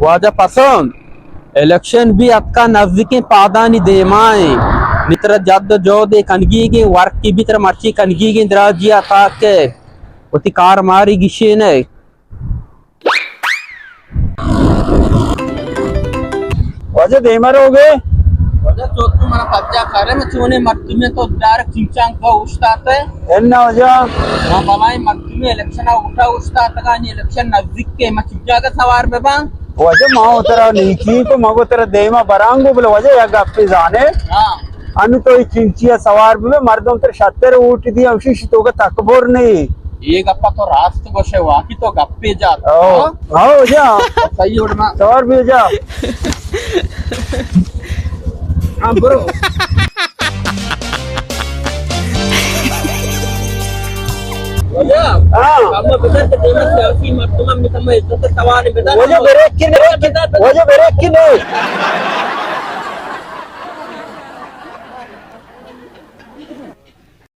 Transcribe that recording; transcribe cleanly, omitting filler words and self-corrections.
वाजा पसंद इलेक्शन भी आपका नजदीकी पादानी देमाए मित्र जद जो दे कनगी वर्क की भीतर मर्ची कनगी द्राजिया ताके उती कार मारी गिशे ने वाजा देमर हो गए वाजा चोट तुम्हारा पज्जा करे में चोने मर्ती में तो डायरेक्ट चिंचांग का उस्ताते एन्ना वजा वहाँ बलाई मर्ती में इलेक्शन उठा उस्ताते का नहीं इलेक्शन नजदीक के मचिजा का सवार में बा वजा माँ उतरा नीची को मगो तेरा देमा बरांगो बोले वजा या गप्पे जाने हाँ अनु तो चिंचिया सवार में मर्दों तेरे शत्तर ऊट दिया उसी तो का तकबोर नहीं ये गप्पा तो रास्त गोशे वाकी तो गप्पे जाता हाँ वजा सही उड़ना सवार भी वजा हाँ ब्रो वजा हाँ kamu betul terima selfie mak tu mami sama itu tertawa ni betul वजा बेरेक की नहीं